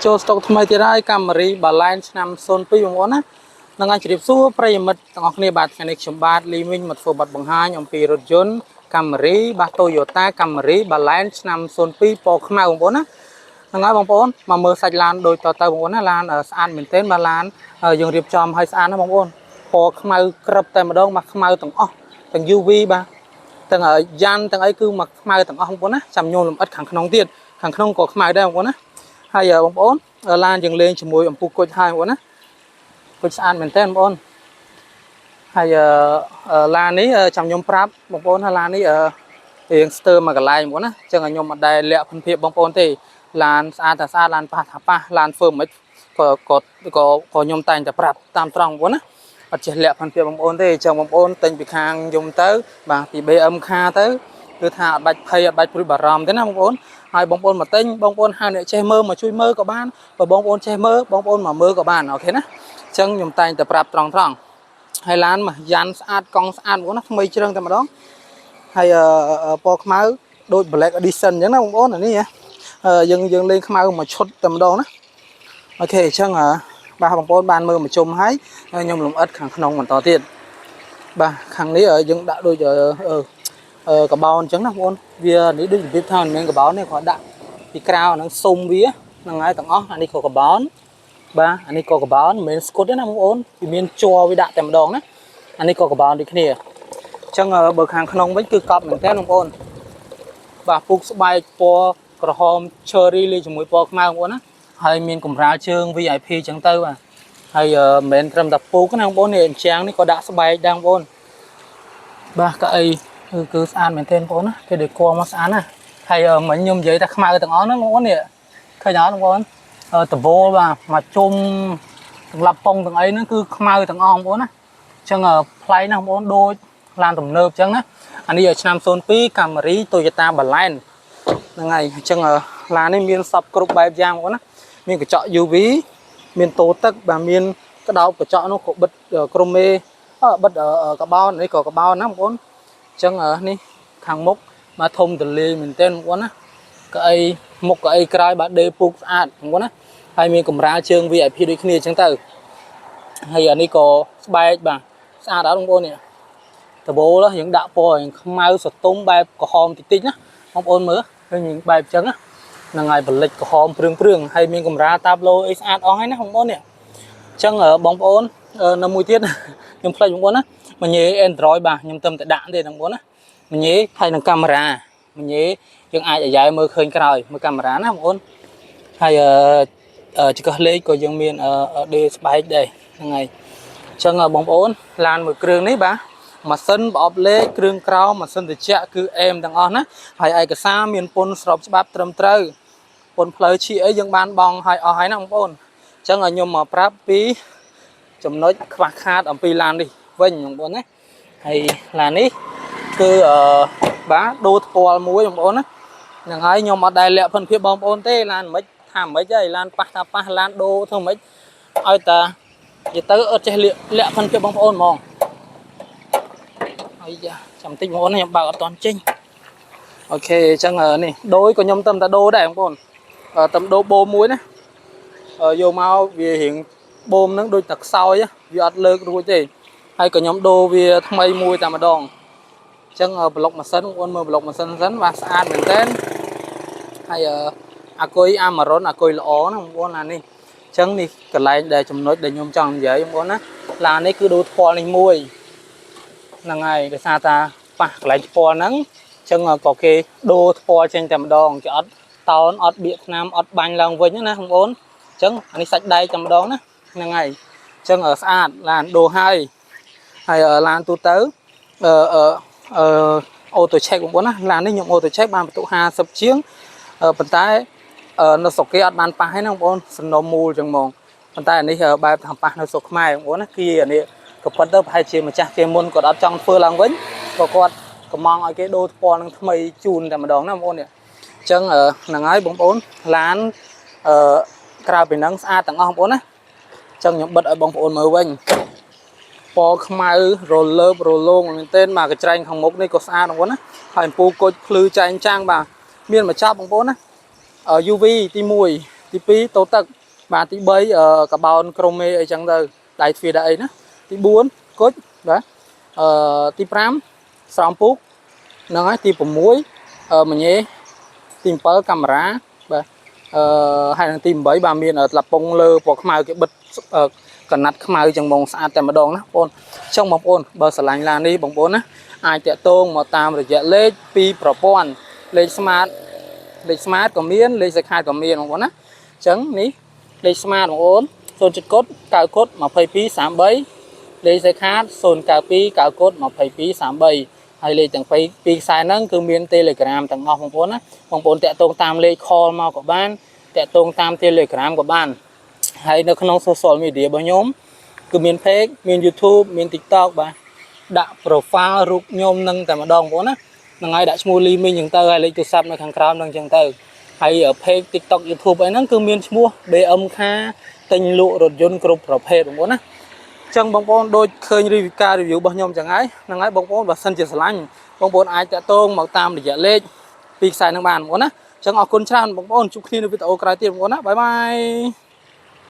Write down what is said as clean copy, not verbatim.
ចូលស្តុកថ្មីទៀតហើយកាមេរី Balance ឆ្នាំ02បងប្អូនណានឹងអាចជម្រាបសួរប្រិយមិត្តទាំងអស់គ្នាបាទថ្ងៃនេះខ្ញុំបាទលីវិញមកធ្វើបទបង្ហាញអំពីរថយន្តកាមេរីបាទ Toyota Camry Balance ឆ្នាំ02ពណ៌ខ្មៅបងប្អូនណាហ្នឹងហើយបងប្អូនមកមើលសាច់ឡានដូចតទៅបងប្អូនណាឡានស្អាតមែនទែនបាទឡានយើងរៀបចំឲ្យស្អាតណាបងប្អូនពណ៌ខ្មៅក្រឹបតែម្ដងមកខ្មៅទាំងអស់ទាំង UV បាទទាំងយ៉ាន់ទាំងអីគឺមកខ្មៅទាំងអស់បងប្អូនណាចាំញោមលម្អិតខាងក្នុងទៀតខាងក្នុងក៏ខ្មៅដែរបងប្អូនណាហើយបងប្អូនឡានយើងលេងជាមួយអំពូគុជហើយបងប្អូនណាគុជស្អាតមែនទែនបងប្អូនហើយឡាននេះចាំខ្ញុំប្រាប់បងប្អូនថាឡាននេះរៀងស្ទើរមកកន្លែងបងប្អូនណាអញ្ចឹងខ្ញុំអត់ដែលលាក់ភិនភាពបងប្អូនទេឡានស្អាតតែស្អាតឡានប៉ះថាប៉ះឡានធ្វើមិនក៏ខ្ញុំតែងតែប្រាប់តាមត្រង់បងប្អូនណាអត់ចេះលាក់ភិនភាពបងប្អូនទេអញ្ចឹងបងប្អូនទិញពីខាងខ្ញុំទៅបាទពី BM ខាទៅគឺថាអត់បាច់ភ័យអត់បាច់ព្រួយបារម្ភទេណាបងប្អូនហើយបងប្អូនមកទិញបងប្អូនហៅអ្នកចេះមើលមកជួយមើលក៏បានបើបងប្អូនចេះមើលបងប្អូនមកមើលក៏បានអូខេណាអញ្ចឹងខ្ញុំតែងតែប្រាប់ត្រង់ហើយឡានមកយ៉ាន់ស្អាតកង់ស្អាតបងប្អូនណាថ្មីជ្រឹងតែម្ដងហើយពណ៌ខ្មៅដូច Black Edition អញ្ចឹងណាបងប្អូនអានេះយើងលេងខ្មៅមួយឈុតតែម្ដងណាអូខេអញ្ចឹងបាទបងប្អូនបានមើលមកជុំហើយខ្ញុំលំអិតខាងក្នុងបន្តទៀតបាទខាងនេះយើងដាក់ដូចកបោនអញ្ចឹងណាបងប្អូនវានេះដូចរបៀបថាមិនមែនកបោនទេគាត់ដាក់ពីក្រៅអានឹងសុំវាហ្នឹងហើយទាំងអស់អានេះក៏កបោនបាទអានេះក៏កបោនមិនមែនស្គុតទេណាបងប្អូនវាមានជ័រវាដាក់តែម្ដងណាអានេះក៏កបោនដូចគ្នាអញ្ចឹងបើខាងក្នុងវិញគឺកប់មែនតើបងប្អូនបាទពុកស្បែកពណ៌ក្រហម cherry លាយជាមួយពណ៌ខ្មៅបងប្អូនណាហើយមានកម្រាលជើង VIP អញ្ចឹងទៅបាទហើយមិនមែនត្រឹមតែពុកណាបងប្អូននេះអញ្ចឹងនេះក៏ដាក់ស្បែកដែរបងប្អូនបាទកៅអីគឺស្អាតមែនទែនបងប្អូនណាគេដូចគួរមកស្អាតណាហើយមិញខ្ញុំនិយាយថាខ្មៅទាំងអស់ហ្នឹងបងប្អូននេះឃើញអត់បងប្អូនតវលបាទមកជុំទាំងឡាប់ប៉ុងទាំងអីហ្នឹងគឺខ្មៅទាំងអស់បងប្អូនណាអញ្ចឹងប្លែកណាស់បងប្អូនដូចឡានទំនើបអញ្ចឹងណាអានេះឆ្នាំ02 Camry Toyota Balance ហ្នឹងហើយអញ្ចឹងឡាននេះមានសពគ្រប់បែបយ៉ាងបងប្អូនណាមានកញ្ចក់ UV មានតូទឹកបាទមានក្តោបកញ្ចក់នោះក៏បិទក្រុមមេបិទកបោននេះក៏កបោនណាបងប្អូនអញ្ចឹងនេះខាងមុខមកធំទលាយមែនទែនបងប្អូនណាកៅអីមុខកៅអីក្រោយបាទដេពុកស្អាតបងប្អូនណាហើយមានកម្រាលជើង VIP ដូចគ្នាអញ្ចឹងទៅហើយអានេះក៏ស្បែកបាទស្អាតអត់បងប្អូននេះដបូលយើងដាក់ពណ៌ខ្មៅសតុំបែបក្រហមតិចៗណាបងប្អូនមើលឃើញបែបអញ្ចឹងណាហ្នឹងហើយបលិចក្រហមព្រឿងហើយមានកម្រាលតាប់ឡូអីស្អាតអស់ហើយណាបងប្អូននេះអញ្ចឹងបងប្អូននៅមួយទៀតខ្ញុំផ្លេចបងប្អូនណាមញ៉េ Android បាទខ្ញុំទៅតែដាក់ទេបងប្អូនណាមញ៉េហើយនឹងកាមេរ៉ាមញ៉េយើងអាចអាយ៉ៃមើលឃើញក្រោយមើលកាមេរ៉ាណាបងប្អូនហើយចង្កឹះលេខក៏យើងមានដេស្បែកដែរហ្នឹងហើយអញ្ចឹងបងប្អូនឡានមួយគ្រឿងនេះបាទម៉ាស៊ីនប្រអប់លេខគ្រឿងក្រោមម៉ាស៊ីនត្រជាក់គឺអេមទាំងអស់ណាហើយឯកសារមានពន្ធស្របច្បាប់ត្រឹមត្រូវពន្ធផ្លូវឈីអីយើងបានបង់ឲ្យអស់ហើយណាបងប្អូនអញ្ចឹងខ្ញុំមកប្រាប់ពីចំណុចខ្វះខាតអំពីឡាននេះវិញបងប្អូនណាហើយឡាននេះគឺបាទដូរថ្ពាល់មួយបងប្អូនណាហ្នឹងហើយខ្ញុំអត់ដែលលាក់ភិនភាពបងប្អូនទេឡានមិនថាមិនហីឡានប៉ះថាប៉ះឡានដូរធ្វើមិនឲ្យតានិយាយទៅអត់ចេះលាក់ភិនភាពបងប្អូនហ្មងហើយចាំតិចបងប្អូនខ្ញុំបើកអត់តាន់ចេញអូខេអញ្ចឹងនេះដូរក៏ខ្ញុំទៅតែដូរដែរបងប្អូនទៅដូរបូមមួយណាយកមកវារៀងបូមហ្នឹងដូចតែខ្សោយវាអត់លើករួចទេហើយក៏ខ្ញុំដូរវាថ្មីមួយតែម្ដងអញ្ចឹងប្លុកម៉ាស៊ីនបងប្អូនមើលប្លុកម៉ាស៊ីនសិនបាទស្អាតមែនតើហើយអាគុយអាម៉ារុនអាគុយល្អណាបងប្អូនឡាននេះអញ្ចឹងនេះកន្លែងដែលចំណុចដែលខ្ញុំចង់និយាយបងប្អូនណាឡាននេះគឺដូរថ្ពាល់នេះមួយហ្នឹងហើយដោយសារតាប៉ះកន្លែងថ្ពាល់ហ្នឹងអញ្ចឹងក៏គេដូរថ្ពាល់ចេញតែម្ដងគេអត់តោនអត់បៀកថ្នាំអត់បាញ់ឡើងវិញណាបងប្អូនអញ្ចឹងអានេះសាច់ដែកតែម្ដងណាហ្នឹងហើយអញ្ចឹងស្អាតឡានដូរហើយឡានទូទៅអូតូឆេកបងប្អូនណាឡាននេះខ្ញុំអូតូឆេកបានបន្ទុក50ជាងប៉ុន្តែនៅស្រុកគេអត់បានប៉ះទេណាបងប្អូនសំណុំមូលអញ្ចឹងហ្មងប៉ុន្តែអានេះបែបថាប៉ះនៅស្រុកខ្មែរបងប្អូនណាគឺអានេះក៏ប៉ុន្តែប្រហែលជាម្ចាស់គេមុនគាត់អត់ចង់ធ្វើឡើងវិញក៏គាត់កំងឲ្យគេដូរថ្ពាល់នឹងថ្មីជូនតែម្ដងណាបងប្អូននេះអញ្ចឹងហ្នឹងហើយបងប្អូនឡានក្រៅពីហ្នឹងស្អាតទាំងអស់បងប្អូនណាអញ្ចឹងខ្ញុំបិទឲ្យបងប្អូនមើលវិញពណ៌ខ្មៅរលើបរលោងមែនទែនមកកញ្ច្រែងខាងមុខនេះក៏ស្អាតបងប្អូនណាហើយអំពូលគុជភ្លឺចែងចាំងបាទមានមកចាប់បងប្អូនណាUV ទី1 ទី2តូទឹកបាទទី3កាបោនក្រមេអីចឹងទៅដៃទ្វារអីណាទី4គុជបាទទី5ស្រោមពូកហ្នឹងហើយទី6មញេទី7កាមេរ៉ាបាទហើយនឹងទី8បាទមានត្លាពងលើពណ៌ខ្មៅគេបិទកណាត់ខ្មៅចឹងមកស្អាតតែម្ដងណាបងប្អូនអញ្ចឹងបងប្អូនបើស្រឡាញ់ឡាននេះបងប្អូនណាអាចតាក់ទងមកតាមរយៈលេខពីប្រព័ន្ធលេខ smart ក៏មានលេខ Skype ក៏មានបងប្អូនណាអញ្ចឹងនេះលេខ smart បងប្អូន0 កុដ9កុដ2233លេខ Skype 092 9កុដ2233ហើយលេខទាំងពីរខ្សែហ្នឹងគឺមាន Telegram ទាំងអស់បងប្អូនណាបងប្អូនតាក់ទងតាមលេខ call មកក៏បានតាក់ទងតាម Telegram ក៏បានហើយនៅក្នុង social media របស់ខ្ញុំគឺមាន page មាន YouTube មាន TikTok បាទដាក់ profile រូបខ្ញុំនឹងតែម្ដងបងប្អូនណាហ្នឹងហើយដាក់ឈ្មោះលីមីងអញ្ចឹងទៅហើយលេខទូរស័ព្ទនៅខាងក្រោមហ្នឹងអញ្ចឹងទៅហើយ page TikTok YouTube អីហ្នឹងគឺមានឈ្មោះ BM ខាទិញលក់រថយន្តគ្រប់ប្រភេទបងប្អូនណាអញ្ចឹងបងប្អូនដូចឃើញ review របស់ខ្ញុំអញ្ចឹងហើយហ្នឹងហើយបងប្អូនបើសិនជាស្រឡាញ់បងប្អូនអាចតាក់ទងមកតាមរយៈលេខពីខ្សែហ្នឹងបានបងប្អូនណាអញ្ចឹងអរគុណច្រើនបងប្អូនជួបគ្នានៅវីដេអូក្រោយទៀតបងប្អូនណាបាយបាយ